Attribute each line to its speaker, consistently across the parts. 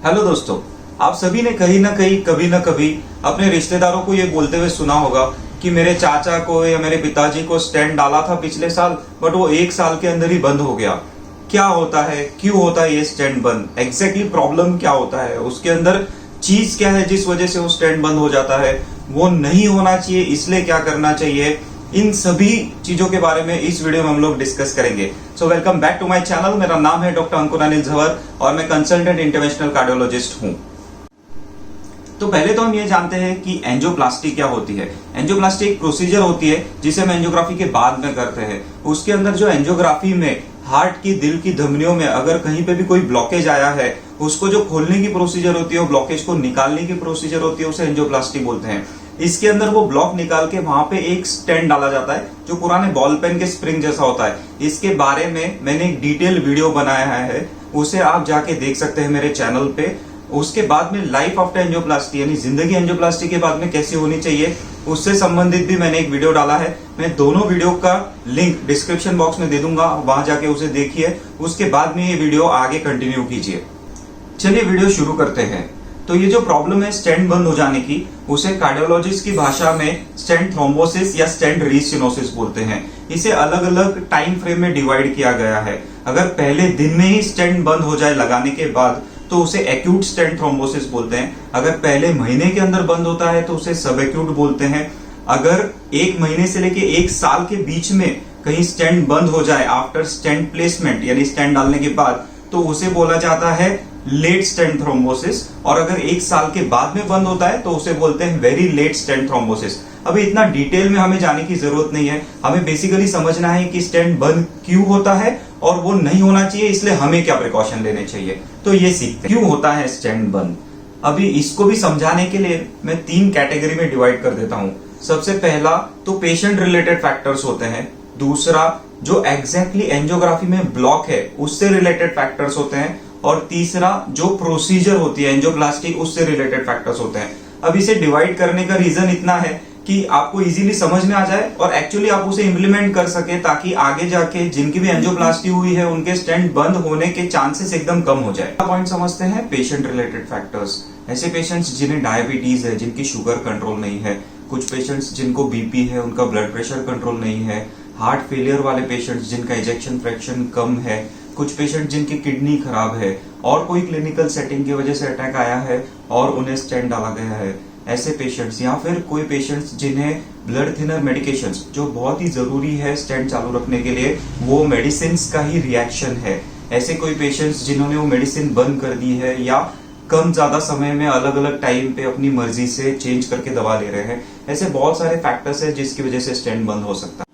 Speaker 1: Hello दोस्तों, आप सभी ने कहीं ना कहीं कभी ना कभी अपने रिश्तेदारों को ये बोलते हुए सुना होगा कि मेरे चाचा को या मेरे पिताजी को स्टेंट डाला था पिछले साल, बट वो 1 साल के अंदर ही बंद हो गया। क्या होता है, क्यों होता है ये स्टेंट बंद, एग्जैक्टली प्रॉब्लम क्या होता है, उसके अंदर चीज क्या है जिस वजह से वो स्टेंट बंद हो जाता है, वो नहीं होना चाहिए इसलिए क्या करना चाहिए, इन सभी चीजों के बारे में इस वीडियो में हम लोग डिस्कस करेंगे। So welcome back to my channel. मेरा नाम है डॉक्टर अंकुर अनिल झवर और मैं कंसल्टेंट इंटरवेंशनल कार्डियोलॉजिस्ट हूं। तो पहले तो हम ये जानते हैं कि एंजियोप्लास्टी क्या होती है। एंजियोप्लास्टी एक प्रोसीजर होती है जिसे हम एंजियोग्राफी के बाद में करते हैं। उसके अंदर जो एंजियोग्राफी में हार्ट की, दिल की धमनियों में अगर कहीं पे भी कोई ब्लॉकेज आया है, उसको जो खोलने की प्रोसीजर होती है, वो ब्लॉकेज को निकालने की प्रोसीजर होती है, उसे एंजियोप्लास्टी बोलते हैं। इसके अंदर वो ब्लॉक निकाल के वहां पे एक स्टेंट डाला जाता है जो पुराने बॉल पेन के स्प्रिंग जैसा होता है। इसके बारे में मैंने एक डिटेल वीडियो बनाया है, उसे आप जाके देख सकते हैं मेरे चैनल पे। उसके बाद में लाइफ आफ्टर एंजियोप्लास्टी यानी जिंदगी एंजियोप्लास्टी के बाद में कैसी होनी चाहिए, उससे संबंधित भी मैंने एक वीडियो डाला है। मैं दोनों वीडियो का लिंक डिस्क्रिप्शन बॉक्स में दे दूंगा, वहां जाके उसे देखिए। उसके बाद में ये वीडियो आगे कंटिन्यू कीजिए। चलिए वीडियो शुरू करते हैं। तो ये जो प्रॉब्लम है स्टेंट बंद हो जाने की, उसे कार्डियोलॉजिस्ट की भाषा में स्टेंट थ्रोम्बोसिस या स्टेंट रीस्टेनोसिस बोलते हैं। इसे अलग अलग टाइम फ्रेम में डिवाइड किया गया है। अगर पहले दिन में ही स्टेंट बंद हो जाए लगाने के बाद तो उसे एक्यूट स्टेंट थ्रोम्बोसिस बोलते हैं। अगर पहले महीने के अंदर बंद होता है तो उसे सब एक्यूट बोलते हैं। अगर 1 महीने से लेके 1 साल के बीच में कहीं स्टेंट बंद हो जाए आफ्टर स्टेंट प्लेसमेंट यानी स्टेंट डालने के बाद, तो उसे बोला जाता है लेट स्टेंट थ्रोम्बोसिस। और अगर 1 साल के बाद में बंद होता है तो उसे बोलते हैं वेरी लेट स्टेंट थ्रोम्बोसिस। अभी इतना डिटेल में हमें जाने की जरूरत नहीं है, हमें बेसिकली समझना है कि स्टेंट बंद क्यों होता है और वो नहीं होना चाहिए, इसलिए हमें क्या प्रिकॉशन लेने चाहिए। तो ये सीखते हैं क्यों होता है स्टेंट बंद। अभी इसको भी समझाने के लिए मैं 3 कैटेगरी में डिवाइड कर देता हूं। सबसे पहला तो पेशेंट रिलेटेड फैक्टर्स होते हैं। दूसरा जो एग्जैक्टली एंजियोग्राफी में ब्लॉक है उससे रिलेटेड फैक्टर्स होते हैं। और तीसरा जो प्रोसीजर होती है एंजियोप्लास्टी उससे रिलेटेड फैक्टर्स होते हैं। अब इसे डिवाइड करने का रीजन इतना है कि आपको इजीली समझ में आ जाए और एक्चुअली आप उसे इंप्लीमेंट कर सके, ताकि आगे जाके जिनकी भी एंजियोप्लास्टी हुई है उनके स्टेंट बंद होने के चांसेस एकदम कम हो जाए। पॉइंट समझते हैं पेशेंट रिलेटेड फैक्टर्स। ऐसे पेशेंट्स जिन्हें डायबिटीज है, जिनकी शुगर कंट्रोल नहीं है, कुछ पेशेंट्स जिनको बीपी है, उनका ब्लड प्रेशर कंट्रोल नहीं है, हार्ट फेलियर वाले पेशेंट्स जिनका इजेक्शन फ्रैक्शन कम है, कुछ पेशेंट जिनकी किडनी खराब है और कोई क्लिनिकल सेटिंग की वजह से अटैक आया है और उन्हें स्टेंट डाला गया है, ऐसे पेशेंट्स, या फिर कोई पेशेंट्स जिन्हें ब्लड थिनर मेडिकेशंस जो बहुत ही जरूरी है स्टेंट चालू रखने के लिए, वो मेडिसिन का ही रिएक्शन है, ऐसे कोई पेशेंट्स जिन्होंने वो मेडिसिन बंद कर दी है या कम ज्यादा समय में अलग अलग टाइम पे अपनी मर्जी से चेंज करके दवा ले रहे हैं, ऐसे बहुत सारे फैक्टर्स है जिसकी वजह से स्टेंट बंद हो सकता है।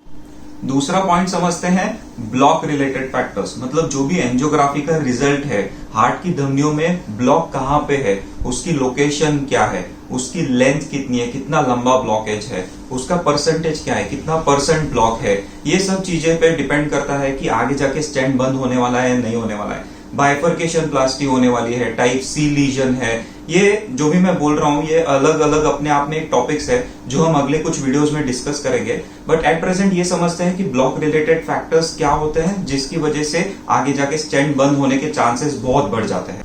Speaker 1: दूसरा पॉइंट समझते हैं ब्लॉक रिलेटेड फैक्टर्स। मतलब जो भी एंजियोग्राफी का रिजल्ट है, हार्ट की धमनियों में ब्लॉक कहां पे है, उसकी लोकेशन क्या है, उसकी लेंथ कितनी है, कितना लंबा ब्लॉकेज है, उसका परसेंटेज क्या है, कितना परसेंट ब्लॉक है, ये सब चीजें पे डिपेंड करता है कि आगे जाके स्टेंट बंद होने वाला है या नहीं होने वाला है। बाइफर्केशन प्लास्टी होने वाली है, टाइप सी लीजन है, ये जो भी मैं बोल रहा हूं ये अलग अलग अपने आप में एक टॉपिक्स है जो हम अगले कुछ वीडियोस में डिस्कस करेंगे। बट एट प्रेजेंट ये समझते हैं कि ब्लॉक रिलेटेड फैक्टर्स क्या होते हैं जिसकी वजह से आगे जाके स्टेंट बंद होने के चांसेस बहुत बढ़ जाते हैं।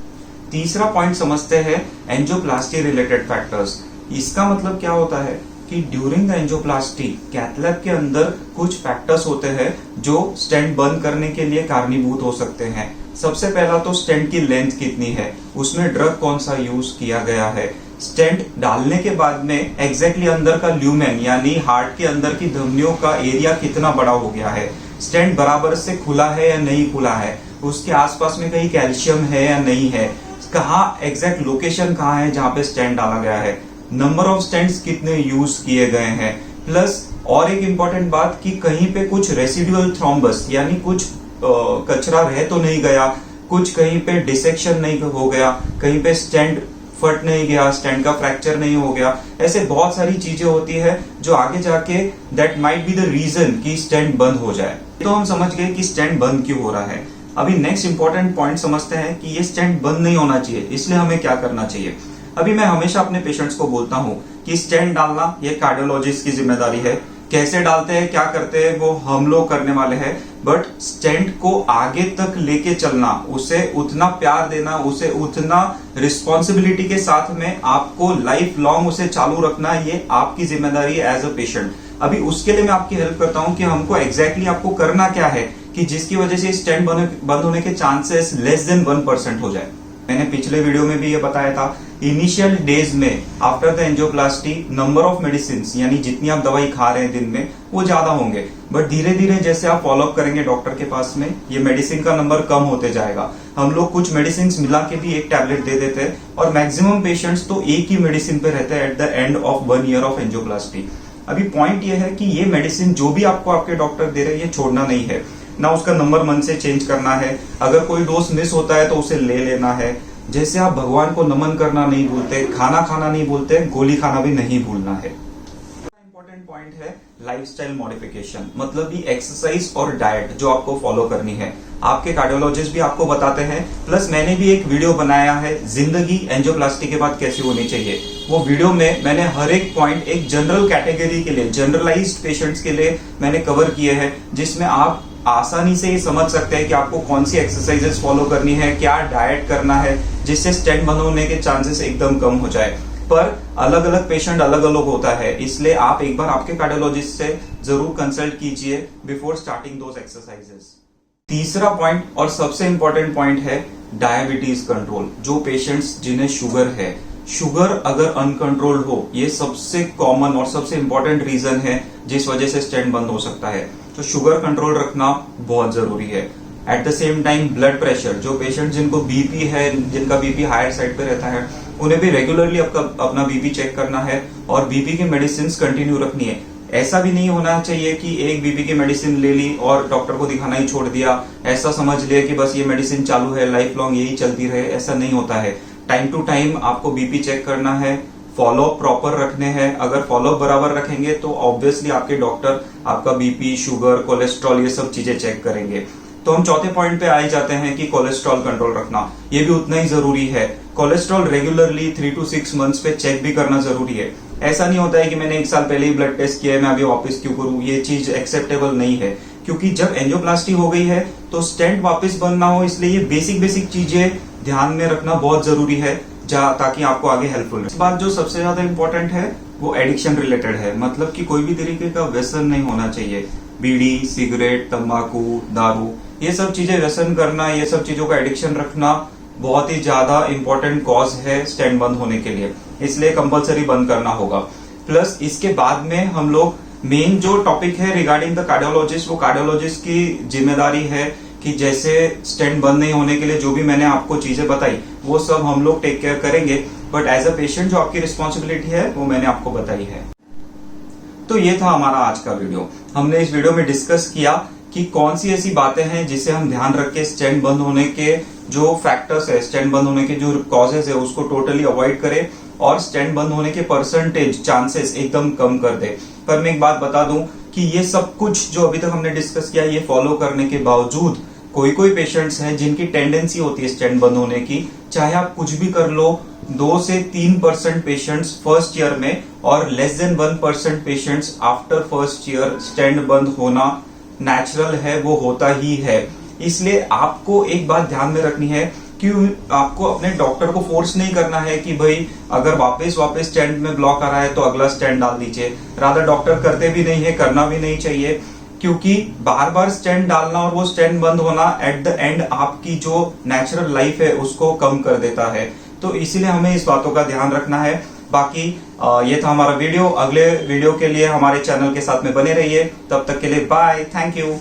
Speaker 1: तीसरा पॉइंट समझते हैं एंजियोप्लास्टी रिलेटेड फैक्टर्स। इसका मतलब क्या होता है कि during the angioplasty cath lab के अंदर कुछ फैक्टर्स होते हैं जो स्टेंट बंद करने के लिए कारणीभूत हो सकते हैं। सबसे पहला तो स्टेंट की लेंथ कितनी है, उसमें ड्रग कौन सा यूज किया गया है, स्टेंट डालने के बाद में एग्जैक्टली अंदर का ल्यूमेन यानी हार्ट के अंदर की धमनियों का एरिया कितना बड़ा हो गया है, स्टेंट बराबर से खुला है या नहीं खुला है, उसके आसपास में कहीं कैल्शियम है या नहीं है, कहाँ एग्जैक्ट लोकेशन कहाँ है जहां पे स्टेंट डाला गया है, नंबर ऑफ स्टेंट्स कितने यूज किए गए हैं, प्लस और एक इंपॉर्टेंट बात कि कहीं पे कुछ रेसिडुअल थ्रोम्बस यानी कुछ कचरा रह तो नहीं गया, कुछ कहीं पे डिसेक्शन नहीं हो गया, कहीं पे स्टेंट फट नहीं गया, स्टेंट का फ्रैक्चर नहीं हो गया। ऐसे बहुत सारी चीजें होती है जो आगे जाके that might be the reason कि स्टेंट बंद हो जाए। तो हम समझ गए कि स्टेंट बंद क्यों हो रहा है। अभी नेक्स्ट इंपॉर्टेंट पॉइंट समझते हैं कि ये स्टेंट बंद नहीं होना चाहिए, इसलिए हमें क्या करना चाहिए। अभी मैं हमेशा अपने पेशेंट्स को बोलता हूं कि स्टेंट डालना ये कार्डियोलॉजिस्ट की जिम्मेदारी है, कैसे डालते हैं, क्या करते हैं, वो हम लोग करने वाले हैं। बट स्टेंट को आगे तक लेके चलना, उसे उतना प्यार देना, उसे उतना रिस्पॉन्सिबिलिटी के साथ में आपको लाइफ लॉन्ग उसे चालू रखना, ये आपकी जिम्मेदारी है एज अ पेशेंट। अभी उसके लिए मैं आपकी हेल्प करता हूं कि हमको एग्जैक्टली आपको करना क्या है कि जिसकी वजह से स्टेंट बंद होने के चांसेस लेस देन 1% हो जाए। मैंने पिछले वीडियो में भी ये बताया था, इनिशियल डेज में after the angioplasty number of medicine, यानी जितनी आप दवाई खा रहे हैं दिन में वो ज्यादा होंगे, बट धीरे धीरे जैसे आप फॉलोअप करेंगे डॉक्टर के पास में, ये मेडिसिन का नंबर कम होते जाएगा। हम लोग कुछ मेडिसिन मिला के भी एक टैबलेट दे देते हैं और मैक्सिमम पेशेंट्स तो एक ही मेडिसिन पे रहते हैं at the end of 1 year of angioplasty. अभी पॉइंट ये है कि ये मेडिसिन जो भी आपको आपके डॉक्टर दे रहे हैं ये छोड़ना नहीं है ना, उसका नंबर मन से चेंज करना है। अगर कोई डोज मिस होता है तो उसे ले लेना है। जैसे आप भगवान को नमन करना नहीं भूलते, खाना खाना नहीं भूलते, गोली खाना भी नहीं भूलना है। इंपॉर्टेंट पॉइंट है लाइफस्टाइल मॉडिफिकेशन, मतलब ये एक्सरसाइज और डाइट जो आपको फॉलो करनी है। आपके कार्डियोलॉजिस्ट भी आपको बताते हैं, प्लस मैंने भी एक वीडियो बनाया है जिंदगी एंजियोप्लास्टी के बाद कैसी होनी चाहिए। वो वीडियो में मैंने हर एक पॉइंट एक जनरल कैटेगरी के लिए, जनरलाइज्ड पेशेंट्स के लिए मैंने कवर किए हैं, जिसमें आप आसानी से ये समझ सकते हैं कि आपको कौन सी एक्सरसाइजेस फॉलो करनी है, क्या डाइट करना है, जिससे स्टेंट बंद होने के चांसेस एकदम कम हो जाए। पर अलग अलग पेशेंट अलग अलग होता है, इसलिए आप एक बार आपके कार्डियोलॉजिस्ट से जरूर कंसल्ट कीजिए बिफोर स्टार्टिंग दोज एक्सरसाइजेस। तीसरा पॉइंट और सबसे इंपॉर्टेंट पॉइंट है डायबिटीज कंट्रोल। जो पेशेंट्स जिन्हें शुगर है, शुगर अगर अनकंट्रोल्ड हो, ये सबसे कॉमन और सबसे इंपॉर्टेंट रीजन है जिस वजह से स्टेंट बंद हो सकता है। तो शुगर कंट्रोल रखना बहुत जरूरी है। At the same time blood pressure, जो पेशेंट जिनको बीपी है, जिनका बीपी हायर साइड पे रहता है, उन्हें भी रेगुलरली अपना बीपी चेक करना है और बीपी की मेडिसिन कंटिन्यू रखनी है। ऐसा भी नहीं होना चाहिए कि एक बीपी की मेडिसिन ले ली और डॉक्टर को दिखाना ही छोड़ दिया, ऐसा समझ लिया कि बस ये मेडिसिन चालू है, लाइफ लॉन्ग यही चलती रहे, ऐसा नहीं होता है। टाइम टू टाइम आपको बीपी चेक करना है, फॉलोअप प्रॉपर रखने हैं। अगर फॉलोअप बराबर रखेंगे तो ऑब्वियसली आपके डॉक्टर आपका बीपी, शुगर, कोलेस्ट्रॉल, ये सब चीजें चेक करेंगे। तो हम चौथे पॉइंट पे आ ही जाते हैं कि कोलेस्ट्रॉल कंट्रोल रखना, ये भी उतना ही जरूरी है। कोलेस्ट्रॉल रेगुलरली 3 to 6 मंथ्स पे चेक भी करना जरूरी है। ऐसा नहीं होता है कि मैंने 1 साल पहले ही ब्लड टेस्ट किया है, मैं अभी वापस क्यों करूं, ये चीज एक्सेप्टेबल नहीं है। क्योंकि जब एंजियोप्लास्टी हो गई है तो स्टेंट वापस बंद ना हो, इसलिए ये बेसिक चीजें ध्यान में रखना बहुत जरूरी है, ताकि आपको आगे हेल्पफुल रहे। इस बात जो सबसे ज्यादा इंपॉर्टेंट है वो एडिक्शन रिलेटेड है, मतलब कि कोई भी तरीके का व्यसन नहीं होना चाहिए। बीड़ी, सिगरेट, तंबाकू, दारू, ये सब चीजें व्यसन करना, ये सब चीजों का एडिक्शन रखना बहुत ही ज्यादा इंपॉर्टेंट कॉज है स्टेंट बंद होने के लिए, इसलिए कंपलसरी बंद करना होगा। प्लस इसके बाद में हम लोग मेन जो टॉपिक है रिगार्डिंग द कार्डियोलॉजिस्ट, वो कार्डियोलॉजिस्ट की जिम्मेदारी है कि जैसे स्टेंट बंद नहीं होने के लिए जो भी मैंने आपको चीजें बताई वो सब हम लोग टेक केयर करेंगे, बट एज अ पेशेंट जो आपकी रिस्पॉन्सिबिलिटी है वो मैंने आपको बताई है। तो ये था हमारा आज का वीडियो। हमने इस वीडियो में डिस्कस किया कि कौन सी ऐसी बातें हैं जिसे हम ध्यान रख के स्टेंट बंद होने के जो फैक्टर्स है, स्टेंट बंद होने के जो कॉजेज है उसको टोटली अवॉइड करें और स्टेंट बंद होने के परसेंटेज, चांसेस एकदम कम कर दे। पर मैं एक बात बता दूं कि ये सब कुछ जो अभी तक हमने डिस्कस किया, ये फॉलो करने के बावजूद कोई पेशेंट्स हैं जिनकी टेंडेंसी होती है स्टेंट बंद होने की। चाहे आप कुछ भी कर लो, 2 से 3% पेशेंट्स फर्स्ट ईयर में और less than 1% patients after first year stent बंद होना नेचुरल है, वो होता ही है। इसलिए आपको एक बात ध्यान में रखनी है कि आपको अपने डॉक्टर को फोर्स नहीं करना है कि भाई अगर वापस स्टेंट में ब्लॉक आ रहा है तो अगला स्टेंट डाल दीजिए। रादर डॉक्टर करते भी नहीं है, करना भी नहीं चाहिए, क्योंकि बार बार स्टेंट डालना और वो स्टेंट बंद होना एट द एंड आपकी जो नेचुरल लाइफ है उसको कम कर देता है। तो इसीलिए हमें इस बातों का ध्यान रखना है। बाकी ये था हमारा वीडियो। अगले वीडियो के लिए हमारे चैनल के साथ में बने रहिए। तब तक के लिए बाय, थैंक यू।